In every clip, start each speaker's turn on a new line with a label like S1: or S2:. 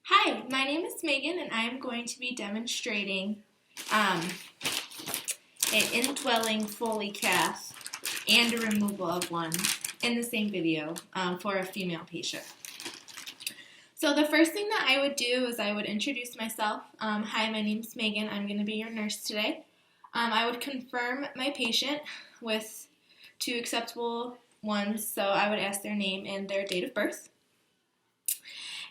S1: Hi, my name is Megan and I'm going to be demonstrating an indwelling Foley cath and a removal of one in the same video for a female patient. So the first thing that I would do is I would introduce myself. Hi, my name is Megan. I'm going to be your nurse today. I would confirm my patient with two acceptable ones, so I would ask their name and their date of birth.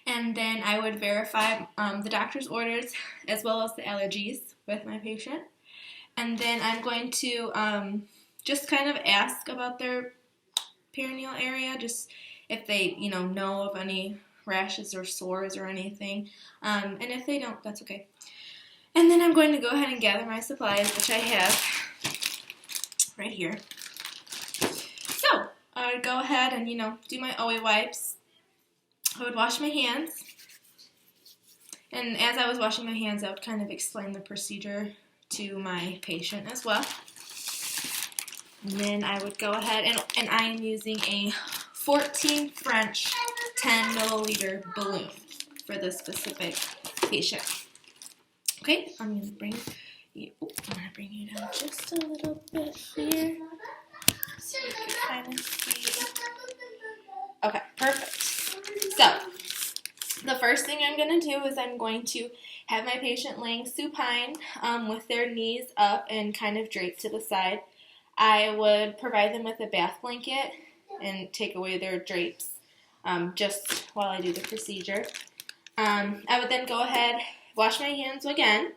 S1: And then I would verify the doctor's orders as well as the allergies with my patient. And then I'm going to just kind of ask about their perineal area, just if they, know of any rashes or sores or anything. And if they don't, that's okay. And then I'm going to go ahead and gather my supplies, which I have right here. So I would go ahead and, do my OA wipes. I would wash my hands, and as I was washing my hands, I would kind of explain the procedure to my patient as well. And then I would go ahead, and I am using a 14 French 10 milliliter balloon for this specific patient. Okay, I'm going to bring you down just a little bit here so you can kind of see. Okay, perfect. So, the first thing I'm going to do is I'm going to have my patient laying supine with their knees up and kind of draped to the side. I would provide them with a bath blanket and take away their drapes just while I do the procedure. I would then go ahead, wash my hands again.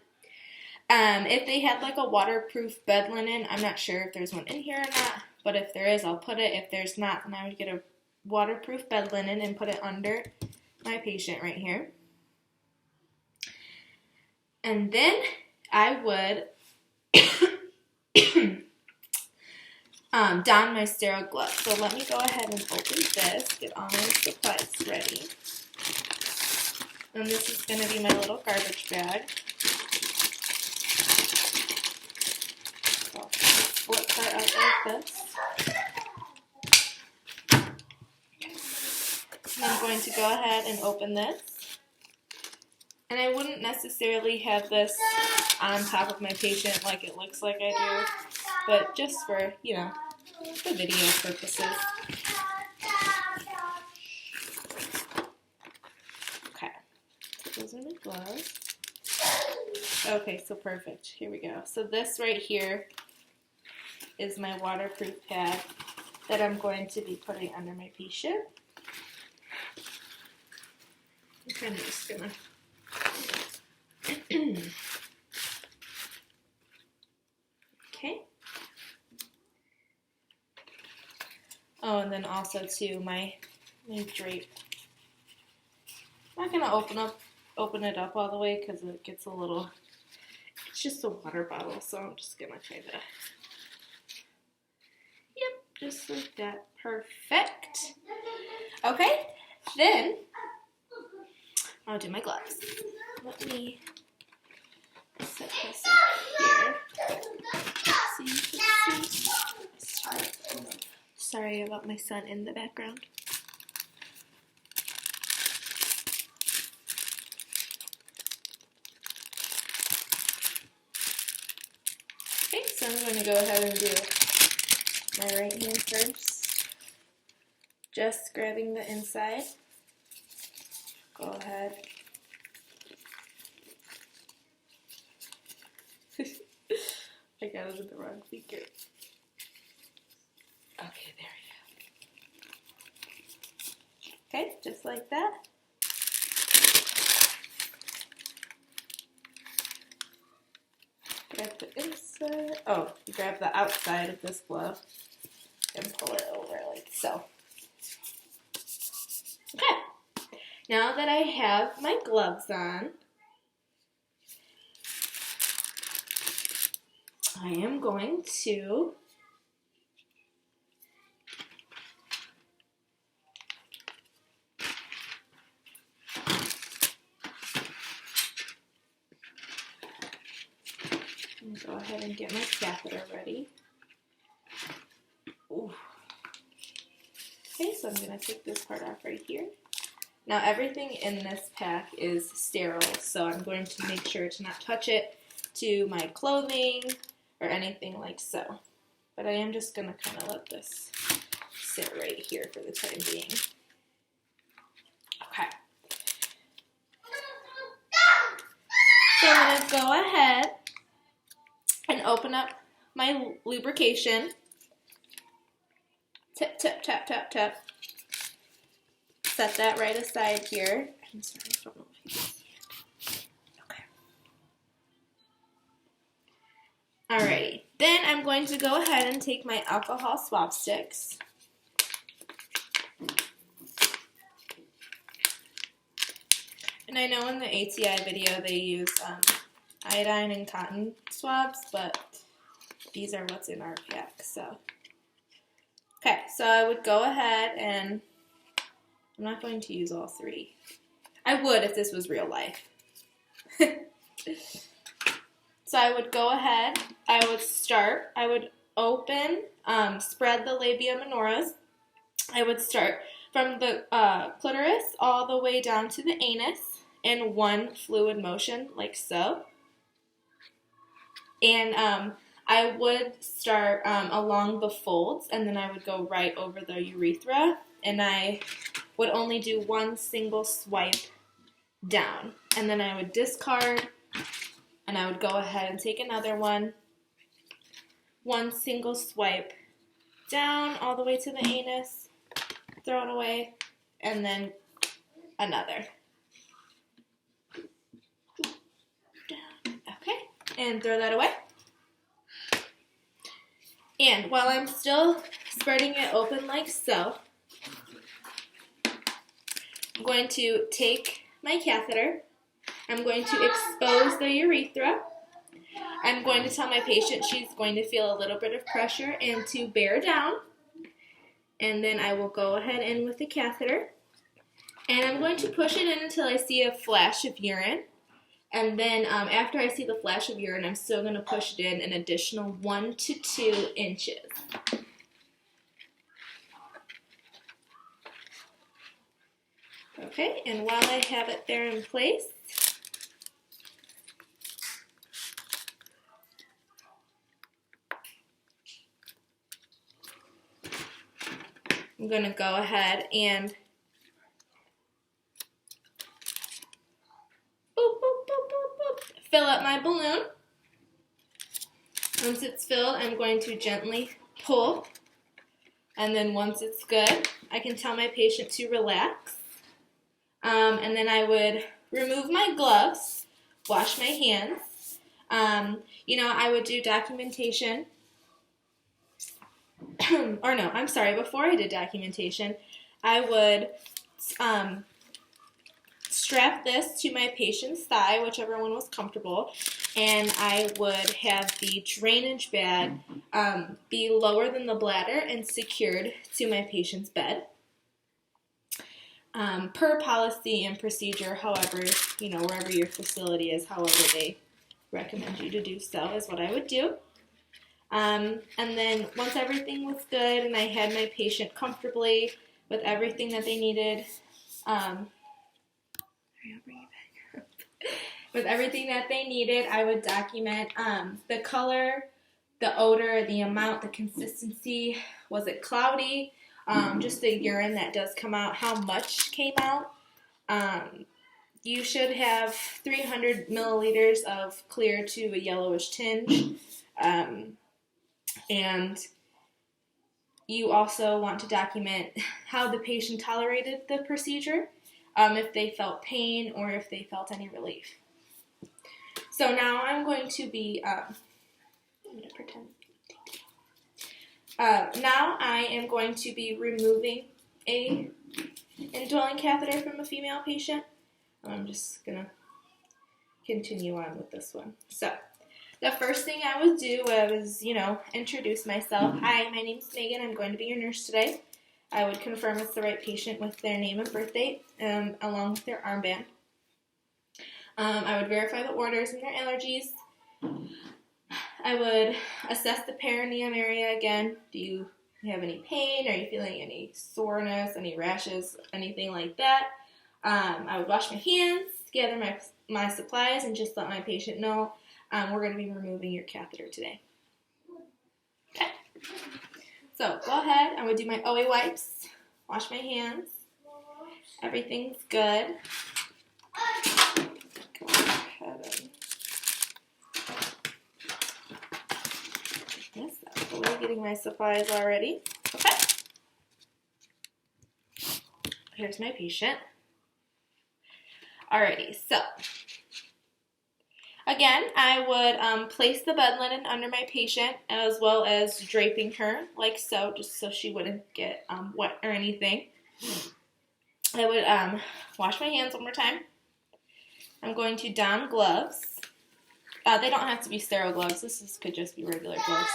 S1: If they had like a waterproof bed linen, I'm not sure if there's one in here or not, but if there is, I'll put it. If there's not, then I would get a waterproof bed linen and put it under my patient right here. And then I would don my sterile gloves. So let me go ahead and open this, get all my supplies ready. And this is going to be my little garbage bag. So I'll flip her out like this. And I'm going to go ahead and open this. And I wouldn't necessarily have this on top of my patient like it looks like I do, but just for, the video purposes. Okay, those are my gloves. Okay, so perfect. Here we go. So this right here is my waterproof pad that I'm going to be putting under my patient. I'm kind of just gonna okay. Oh, and then also too my drape. I'm not gonna open it up all the way because it gets a little. It's just a water bottle, so I'm just gonna kind of. Yep, just like that. Perfect. Okay, then. I'll do my gloves. Let me set this up here so you can see. Sorry about my son in the background. Okay, so I'm going to go ahead and do my right hand first. Just grabbing the inside. Go ahead. I got it in the wrong finger. Okay, there we go. Okay, just like that. Grab the inside. Oh, you grab the outside of this glove and pull it over like so. Okay. Now that I have my gloves on, I am going to go ahead and get my catheter ready. Ooh. Okay, so I'm going to take this part off right here. Now everything in this pack is sterile, so I'm going to make sure to not touch it to my clothing or anything like so. But I am just going to kind of let this sit right here for the time being. Okay. So I'm going to go ahead and open up my lubrication. Tip, tip, tap, tap, tap. Set that right aside here. I'm sorry, I don't know if you can see it. Okay. Alrighty. Then I'm going to go ahead and take my alcohol swab sticks. And I know in the ATI video they use iodine and cotton swabs, but these are what's in our pack. So, okay, so I would go ahead and I'm not going to use all three. I would if this was real life. So I would go ahead, I would open, spread the labia minoris. I would start from the clitoris all the way down to the anus in one fluid motion, like so. And I would start along the folds, and then I would go right over the urethra, and I would only do one single swipe down. And then I would discard, and I would go ahead and take another one single swipe down all the way to the anus, throw it away, and then another. Okay, and throw that away. And while I'm still spreading it open like so, I'm going to take my catheter. I'm going to expose the urethra. I'm going to tell my patient she's going to feel a little bit of pressure and to bear down. And then I will go ahead in with the catheter. And I'm going to push it in until I see a flash of urine. And then after I see the flash of urine, I'm still going to push it in an additional 1 to 2 inches. Okay, and while I have it there in place, I'm going to go ahead and fill up my balloon. Once it's filled, I'm going to gently pull. And then once it's good, I can tell my patient to relax. And then I would remove my gloves, wash my hands. I would do documentation. Or no, I'm sorry, before I did documentation, I would strap this to my patient's thigh, whichever one was comfortable, and I would have the drainage bag be lower than the bladder and secured to my patient's bed. Per policy and procedure, however, wherever your facility is, however they recommend you to do so is what I would do. And then once everything was good and I had my patient comfortably with everything that they needed, with everything that they needed, I would document the color, the odor, the amount, the consistency. Was it cloudy? Just the urine that does come out, how much came out. You should have 300 milliliters of clear to a yellowish tinge. And you also want to document how the patient tolerated the procedure, if they felt pain or if they felt any relief. So now I'm going to be, I'm going to pretend. Now I am going to be removing a indwelling catheter from a female patient. I'm just going to continue on with this one. So the first thing I would do was, introduce myself. Hi, my name's Megan. I'm going to be your nurse today. I would confirm it's the right patient with their name and birth date, along with their armband. I would verify the orders and their allergies. I would assess the perineum area again. Do you have any pain? Are you feeling any soreness, any rashes, anything like that? I would wash my hands, gather my supplies, and just let my patient know we're going to be removing your catheter today. Okay. So go ahead. I'm going to do my OA wipes, wash my hands. Everything's good. Go ahead and yes, I'm getting my supplies already. Okay. Here's my patient. Alrighty, so again, I would place the bed linen under my patient as well as draping her like so, just so she wouldn't get wet or anything. I would wash my hands one more time. I'm going to don gloves. They don't have to be sterile gloves. Could just be regular gloves.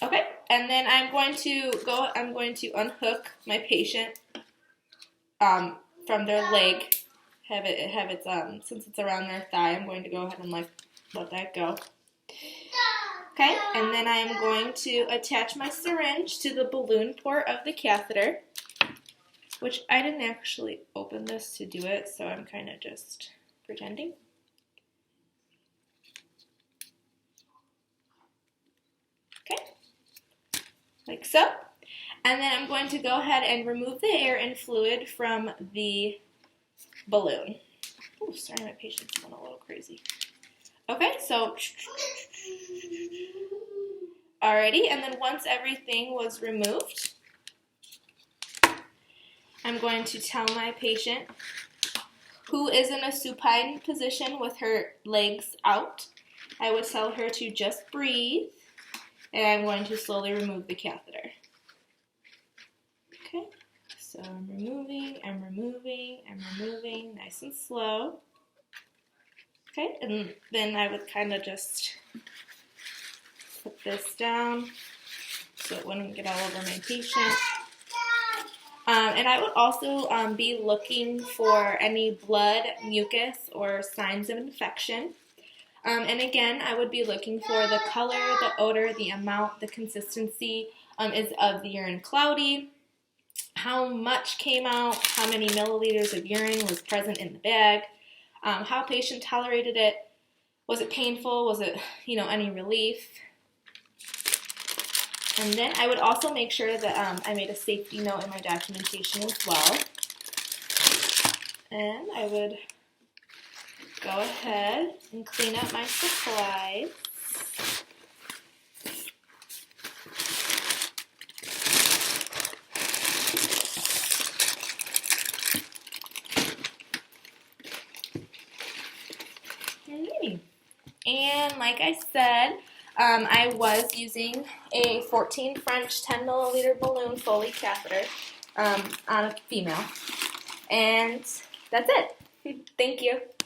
S1: Okay, and then I'm going to unhook my patient from their leg. Have it since it's around their thigh, I'm going to go ahead and let that go. Okay, and then I'm going to attach my syringe to the balloon port of the catheter, which I didn't actually open this to do it, so I'm kind of just pretending. Okay, like so. And then I'm going to go ahead and remove the air and fluid from the balloon. Oh, sorry, my patient's going a little crazy. Okay, so alrighty, and then once everything was removed, I'm going to tell my patient, who is in a supine position with her legs out, I would tell her to just breathe, and I'm going to slowly remove the catheter. Okay, so I'm removing, nice and slow. Okay, and then I would kind of just put this down so it wouldn't get all over my patient. And I would also be looking for any blood, mucus, or signs of infection. And again, I would be looking for the color, the odor, the amount, the consistency. Is of the urine cloudy? How much came out? How many milliliters of urine was present in the bag? How patient tolerated it? Was it painful? Was it, any relief? And then I would also make sure that I made a safety note in my documentation as well. And I would go ahead and clean up my supplies. And like I said, I was using a 14 French 10 milliliter balloon Foley catheter on a female. And that's it. Thank you.